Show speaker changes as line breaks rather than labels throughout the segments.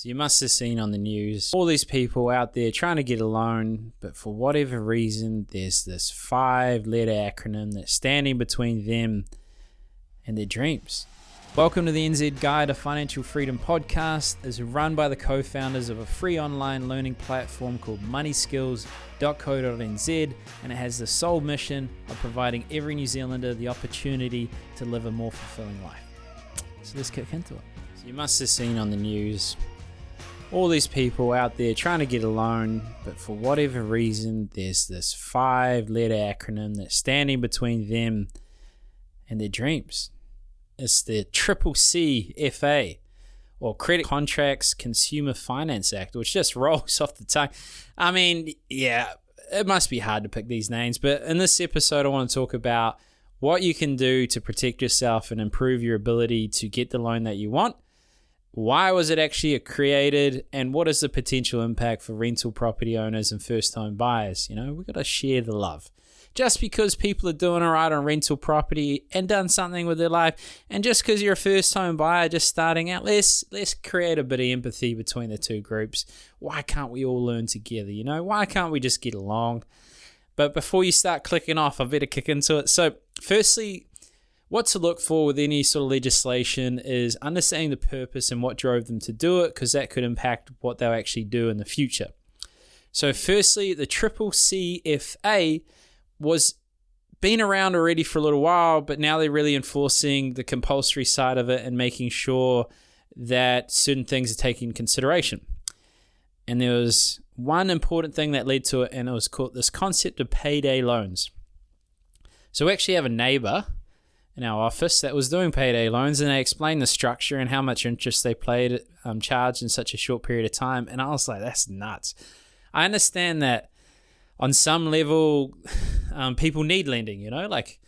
So you must have seen on the news all these people out there trying to get a loan, but for whatever reason, there's this 5-letter acronym that's standing between them and their dreams. Welcome to the NZ Guide to Financial Freedom podcast. It's run by the co-founders of a free online learning platform called moneyskills.co.nz, and it has the sole mission of providing every New Zealander the opportunity to live a more fulfilling life. So let's kick into it. So you must have seen on the news all these people out there trying to get a loan, but for whatever reason, there's this 5-letter acronym that's standing between them and their dreams. It's the CCCFA, or Credit Contracts Consumer Finance Act, which just rolls off the tongue. I mean, yeah, it must be hard to pick these names, but in this episode, I want to talk about what you can do to protect yourself and improve your ability to get the loan that you want. Why was it actually created, and what is the potential impact for rental property owners and first-time buyers? You know, we've got to share the love. Just because people are doing all right on rental property and done something with their life, and just because you're a first-time buyer just starting out, let's create a bit of empathy between the two groups. Why can't we all learn together? You know, why can't we just get along? But before you start clicking off, I better kick into it. So, firstly, what to look for with any sort of legislation is understanding the purpose and what drove them to do it, because that could impact what they'll actually do in the future. So firstly, the CCCFA was been around already for a little while, but now they're really enforcing the compulsory side of it and making sure that certain things are taken into consideration. And there was one important thing that led to it, and it was called this concept of payday loans. So we actually have a neighbor in our office that was doing payday loans, and they explained the structure and how much interest they charged in such a short period of time. And I was like, that's nuts. I understand that on some level, people need lending, you know, like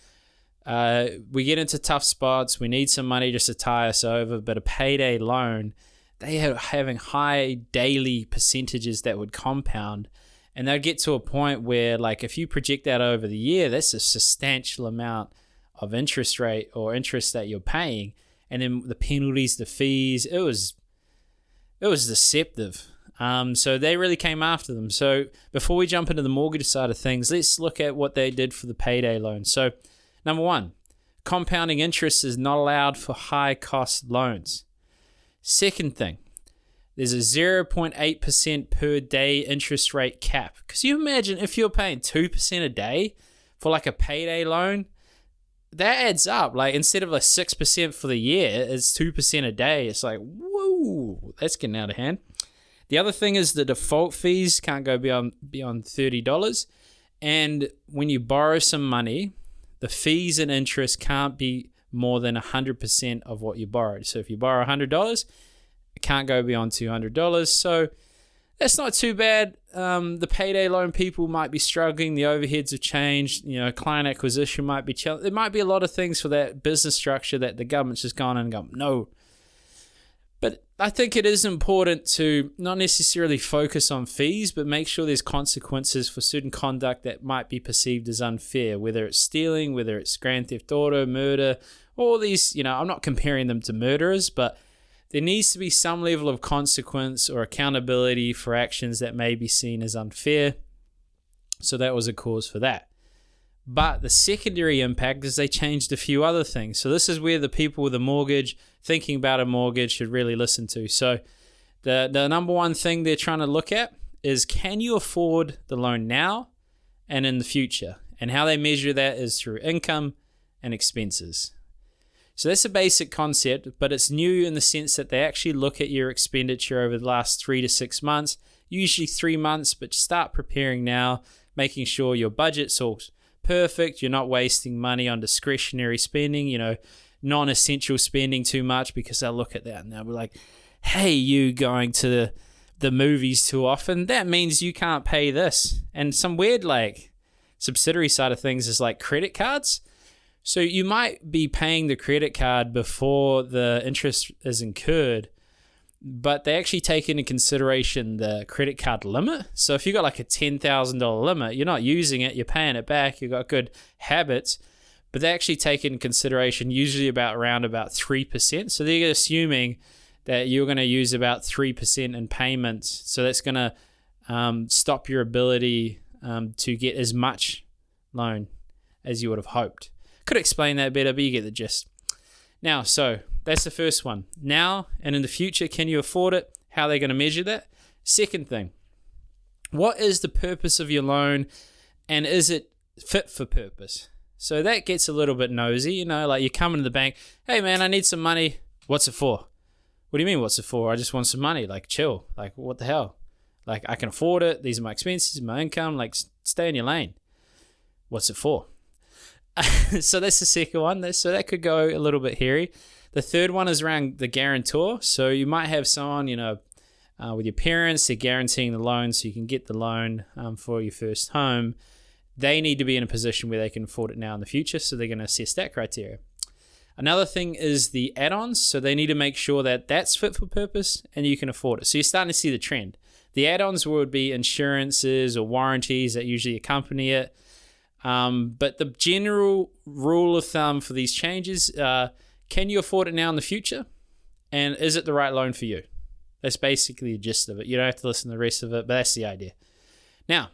we get into tough spots, we need some money just to tie us over, but a payday loan, they are having high daily percentages that would compound, and they'll get to a point where, like, if you project that over the year, that's a substantial amount of interest rate or interest that you're paying, and then the penalties, the fees, it was deceptive. So they really came after them. So before we jump into the mortgage side of things, let's look at what they did for the payday loan. So number one, compounding interest is not allowed for high cost loans. Second thing, there's a 0.8% per day interest rate cap. Because you imagine if you're paying 2% a day for like a payday loan, that adds up. Like, instead of like 6% for the year, it's 2% a day. It's like, whoa, that's getting out of hand. The other thing is the default fees can't go beyond $30. And when you borrow some money, the fees and interest can't be more than 100% of what you borrowed. So if you borrow $100, it can't go beyond $200. So that's not too bad. The payday loan people might be struggling. The overheads have changed. You know, client acquisition might be challenged. There might be a lot of things for that business structure that the government's just gone and gone, no. But I think it is important to not necessarily focus on fees, but make sure there's consequences for certain conduct that might be perceived as unfair, whether it's stealing, whether it's grand theft auto, murder, all these, you know, I'm not comparing them to murderers, but there needs to be some level of consequence or accountability for actions that may be seen as unfair. So that was a cause for that. But the secondary impact is they changed a few other things. So this is where the people with a mortgage, thinking about a mortgage, should really listen to. So the number one thing they're trying to look at is, can you afford the loan now and in the future? And how they measure that is through income and expenses. So that's a basic concept, but it's new in the sense that they actually look at your expenditure over the last 3 to 6 months, usually 3 months, but start preparing now, making sure your budget's all perfect, you're not wasting money on discretionary spending, you know, non-essential spending too much, because they'll look at that and they'll be like, hey, you going to the movies too often, that means you can't pay this. And some weird like subsidiary side of things is like credit cards. So you might be paying the credit card before the interest is incurred, but they actually take into consideration the credit card limit. So if you got like a $10,000 limit, you're not using it, you're paying it back, you've got good habits, but they actually take into consideration usually around about 3%. So they're assuming that you're going to use about 3% in payments. So that's going to stop your ability to get as much loan as you would have hoped. Could explain that better, but you get the gist. Now, so that's the first one. Now and in the future, can you afford it? How are they going to measure that? Second thing, what is the purpose of your loan, and is it fit for purpose? So that gets a little bit nosy, like you come into the bank, hey man, I need some money. What's it for? What do you mean, what's it for? I just want some money. Like, chill. Like, what the hell? Like, I can afford it. These are my expenses, my income. Like, stay in your lane. What's it for? So that's the second one. So that could go a little bit hairy. The third one is around the guarantor. So you might have someone, with your parents, they're guaranteeing the loan so you can get the loan for your first home. They need to be in a position where they can afford it now in the future. So they're going to assess that criteria. Another thing is the add-ons. So they need to make sure that that's fit for purpose and you can afford it. So you're starting to see the trend. The add-ons would be insurances or warranties that usually accompany it. But the general rule of thumb for these changes, can you afford it now in the future? And is it the right loan for you? That's basically the gist of it. You don't have to listen to the rest of it, but that's the idea. Now,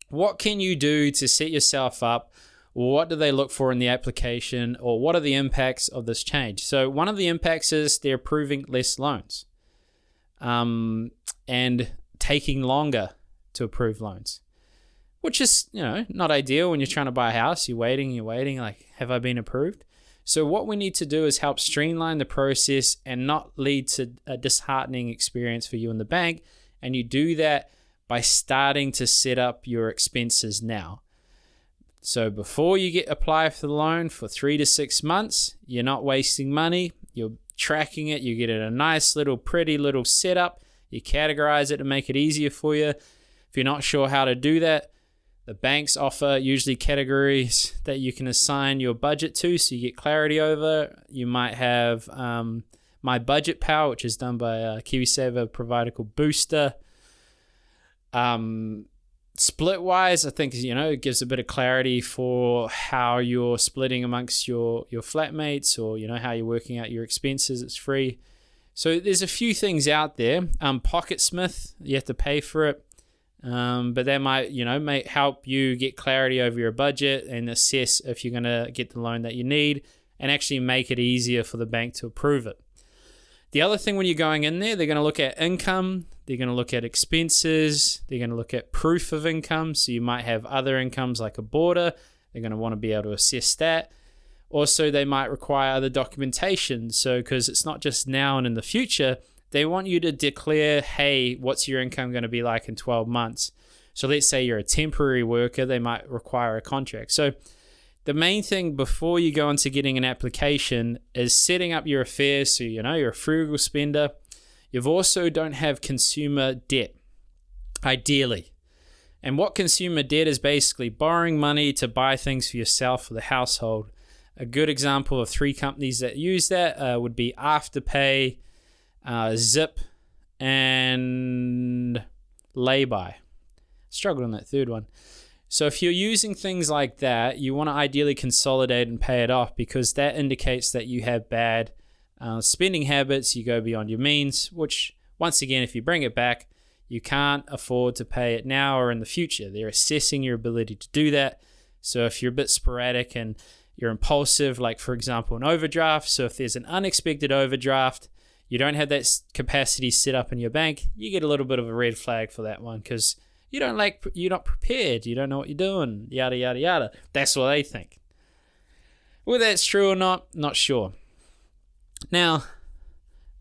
what can you do to set yourself up? What do they look for in the application, or what are the impacts of this change? So one of the impacts is they're approving less loans and taking longer to approve loans, which is, not ideal when you're trying to buy a house. You're waiting, like, have I been approved? So what we need to do is help streamline the process and not lead to a disheartening experience for you in the bank. And you do that by starting to set up your expenses now. So before you apply for the loan for 3 to 6 months, you're not wasting money. You're tracking it. You get it a nice little, pretty little setup. You categorize it to make it easier for you. If you're not sure how to do that, the banks offer usually categories that you can assign your budget to, so you get clarity over. You might have My Budget Pal, which is done by a KiwiSaver provider called Booster. Splitwise, I think, it gives a bit of clarity for how you're splitting amongst your flatmates, or, how you're working out your expenses. It's free. So there's a few things out there. Pocketsmith, you have to pay for it. But that might help you get clarity over your budget and assess if you're going to get the loan that you need, and actually make it easier for the bank to approve it. The other thing, when you're going in there, they're going to look at income, they're going to look at expenses, they're going to look at proof of income. So you might have other incomes like a boarder. They're going to want to be able to assess that. Also, they might require other documentation. So because it's not just now and in the future, they want you to declare, hey, what's your income going to be like in 12 months? So let's say you're a temporary worker, they might require a contract. So the main thing before you go into getting an application is setting up your affairs so you're a frugal spender. You also don't have consumer debt, ideally. And what consumer debt is, basically borrowing money to buy things for yourself or the household. A good example of 3 companies that use that would be Afterpay, Zip, and Lay-By. Struggled on that third one. So if you're using things like that, you want to ideally consolidate and pay it off, because that indicates that you have bad spending habits. You go beyond your means, which, once again, if you bring it back, you can't afford to pay it now or in the future. They're assessing your ability to do that. So if you're a bit sporadic and you're impulsive, like, for example, an overdraft. So if there's an unexpected overdraft, you don't have that capacity set up in your bank, you get a little bit of a red flag for that one, because you're not prepared, you don't know what you're doing, yada, yada, yada. That's what they think. Whether that's true or not sure. Now,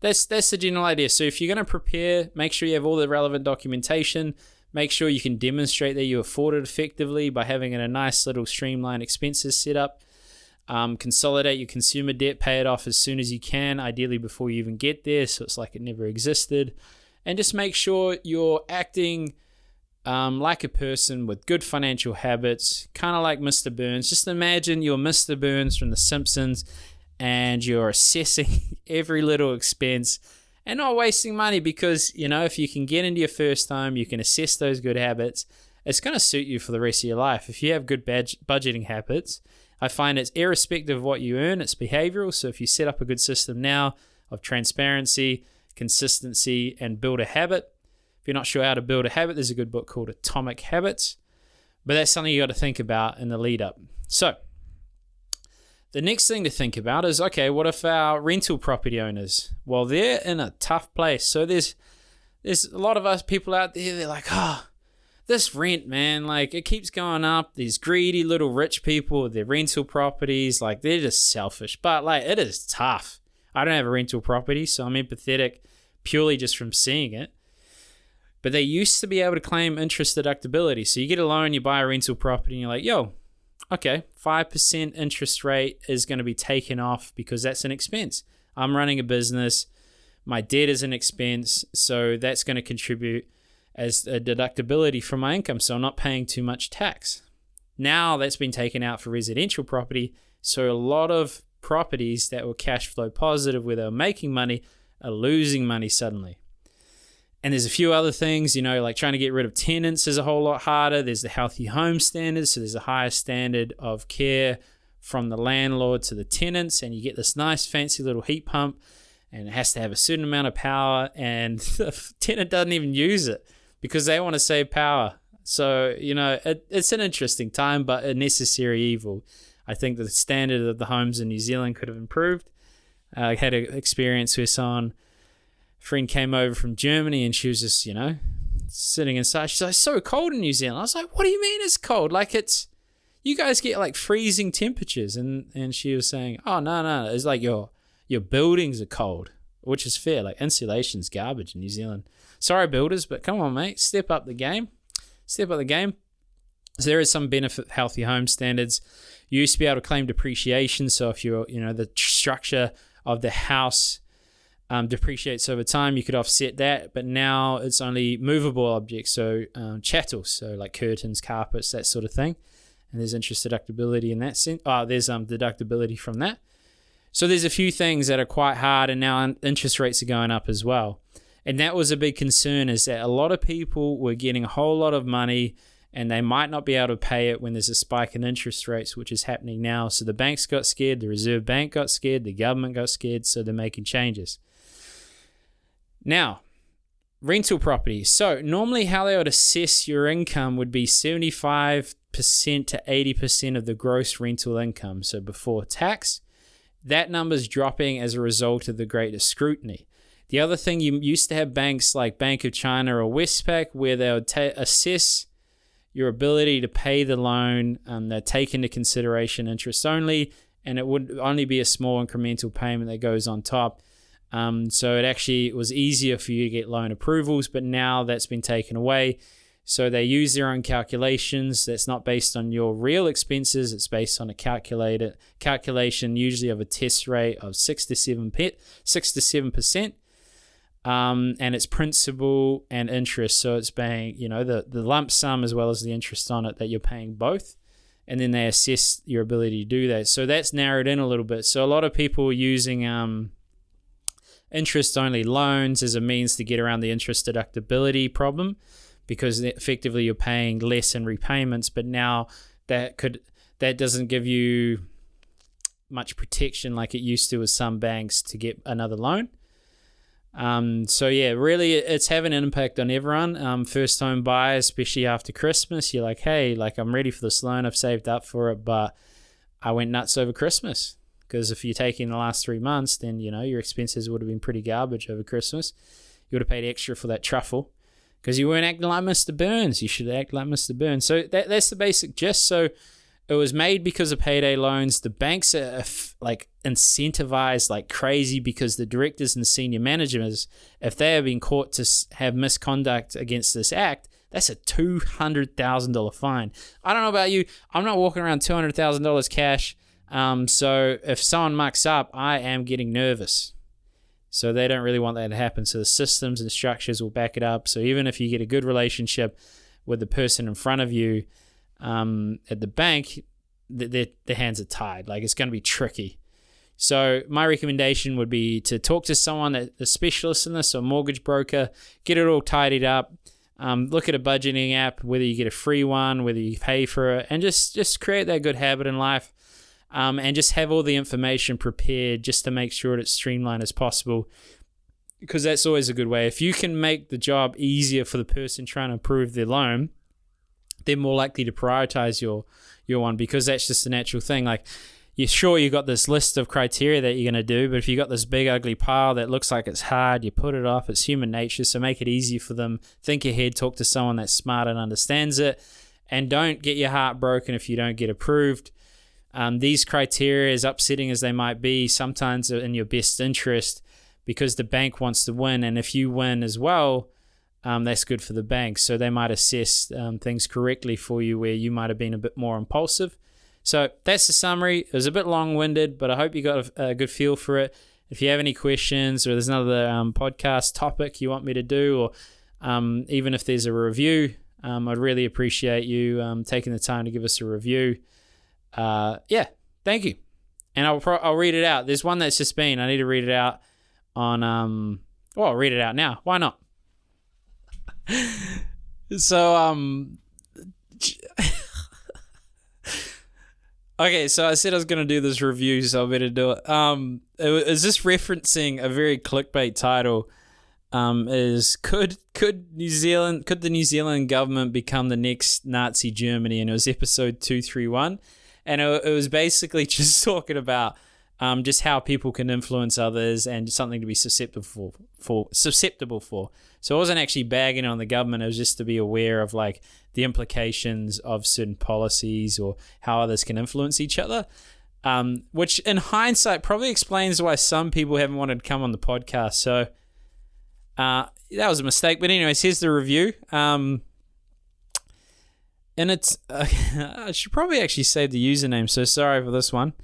that's the general idea. So if you're going to prepare, make sure you have all the relevant documentation. Make sure you can demonstrate that you afford it effectively by having a nice little streamlined expenses set up. Consolidate your consumer debt, pay it off as soon as you can, ideally before you even get there, so it's like it never existed. And just make sure you're acting like a person with good financial habits, kind of like Mr. Burns. Just imagine you're Mr. Burns from The Simpsons, and you're assessing every little expense and not wasting money, because, if you can get into your first home, you can assess those good habits, it's going to suit you for the rest of your life. If you have good budgeting habits, I find it's irrespective of what you earn, it's behavioral. So if you set up a good system now of transparency, consistency, and build a habit. If you're not sure how to build a habit, there's a good book called Atomic Habits. But that's something you got to think about in the lead up. So the next thing to think about is, okay, what if our rental property owners? Well, they're in a tough place. So there's a lot of us people out there, they're like, this rent, man, like it keeps going up. These greedy little rich people with their rental properties, like they're just selfish. But like it is tough. I don't have a rental property, so I'm empathetic purely just from seeing it. But they used to be able to claim interest deductibility. So you get a loan, you buy a rental property, and you're like, yo, okay, 5% interest rate is going to be taken off because that's an expense. I'm running a business. My debt is an expense. So that's going to contribute as a deductibility from my income. So I'm not paying too much tax. Now that's been taken out for residential property. So a lot of properties that were cash flow positive where they were making money are losing money suddenly. And there's a few other things, like trying to get rid of tenants is a whole lot harder. There's the healthy home standards. So there's a higher standard of care from the landlord to the tenants. And you get this nice fancy little heat pump and it has to have a certain amount of power. And the tenant doesn't even use it because they want to save power. So, it's an interesting time, but a necessary evil. I think the standard of the homes in New Zealand could have improved. I had an experience where friend came over from Germany and she was just, sitting inside. She's like, it's so cold in New Zealand. I was like, what do you mean it's cold? Like you guys get like freezing temperatures. And she was saying, oh, no. It's like your buildings are cold, which is fair. Like insulation's garbage in New Zealand. Sorry, builders, but come on, mate. Step up the game. So there is some benefit of healthy home standards. You used to be able to claim depreciation. So if you're, the structure of the house depreciates over time, you could offset that, but now it's only movable objects, so chattels, so like curtains, carpets, that sort of thing, and there's interest deductibility in that sense. There's deductibility from that. So there's a few things that are quite hard, and now interest rates are going up as well, and that was a big concern, is that a lot of people were getting a whole lot of money and they might not be able to pay it when there's a spike in interest rates, which is happening now. So the banks got scared, the Reserve Bank got scared, the government got scared, so they're making changes. Now, rental property. So normally how they would assess your income would be 75% to 80% of the gross rental income. So before tax, that number's dropping as a result of the greater scrutiny. The other thing, you used to have banks like Bank of China or Westpac where they would assess your ability to pay the loan. They take into consideration interest only, and it would only be a small incremental payment that goes on top. So it was easier for you to get loan approvals, but now that's been taken away. So they use their own calculations. That's not based on your real expenses. It's based on a calculation, usually of a test rate of 6 to 7%. And it's principal and interest. So it's paying, the lump sum as well as the interest on it, that you're paying both. And then they assess your ability to do that. So that's narrowed in a little bit. So a lot of people are using interest-only loans as a means to get around the interest deductibility problem, because effectively you're paying less in repayments, but now that doesn't give you much protection like it used to with some banks to get another loan. So yeah, really it's having an impact on everyone. First home buyers, especially after Christmas, you're like, hey, like I'm ready for this loan, I've saved up for it, but I went nuts over Christmas. Because if you're taking the last 3 months, then, your expenses would have been pretty garbage over Christmas. You would have paid extra for that truffle because you weren't acting like Mr. Burns. You should act like Mr. Burns. So that's the basic gist. So it was made because of payday loans. The banks are like incentivized like crazy because the directors and senior managers, if they have been caught to have misconduct against this act, that's a $200,000 fine. I don't know about you. I'm not walking around $200,000 cash. So if someone mucks up, I am getting nervous. So they don't really want that to happen. So the systems and structures will back it up. So even if you get a good relationship with the person in front of you at the bank, their hands are tied. Like it's going to be tricky. So my recommendation would be to talk to someone that's a specialist in this, or a mortgage broker, get it all tidied up. Look at a budgeting app, whether you get a free one, whether you pay for it, and just create that good habit in life. and just have all the information prepared just to make sure it's streamlined as possible, because that's always a good way. If you can make the job easier for the person trying to approve their loan, they're more likely to prioritize your one, because that's just a natural thing. Like, you're sure you got this list of criteria that you're going to do, but if you got this big ugly pile that looks like it's hard, you put it off. It's human nature, so make it easy for them. Think ahead, talk to someone that's smart and understands it, and don't get your heart broken if you don't get approved. These criteria, as upsetting as they might be, sometimes are in your best interest, because the bank wants to win, and if you win as well, that's good for the bank. So they might assess things correctly for you where you might have been a bit more impulsive. So that's the summary. It was a bit long-winded, but I hope you got a good feel for it. If you have any questions, or there's another podcast topic you want me to do, or even if there's a review, I'd really appreciate you taking the time to give us a review. Thank you. And I'll read it out. There's one that's just been, I need to read it out on, I'll read it out now. Why not? So, okay, so I said I was going to do this review, so I better do it. It was just referencing a very clickbait title. Is could the New Zealand government become the next Nazi Germany? And it was episode 231, and it was basically just talking about just how people can influence others and something to be susceptible for. So it wasn't actually bagging on the government. It was just to be aware of like the implications of certain policies or how others can influence each other, which in hindsight probably explains why some people haven't wanted to come on the podcast. So that was a mistake. But anyways, here's the review. And it's I should probably actually save the username, so sorry for this one.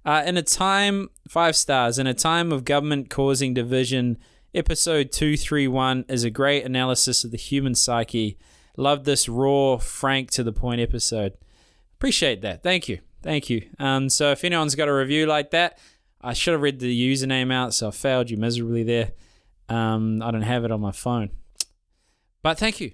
In a time, 5 stars, in a time of government causing division, episode 231 is a great analysis of the human psyche. Love this raw, frank, to the point episode. Appreciate that. Thank you. So if anyone's got a review like that, I should have read the username out, so I failed you miserably there. I don't have it on my phone. But thank you.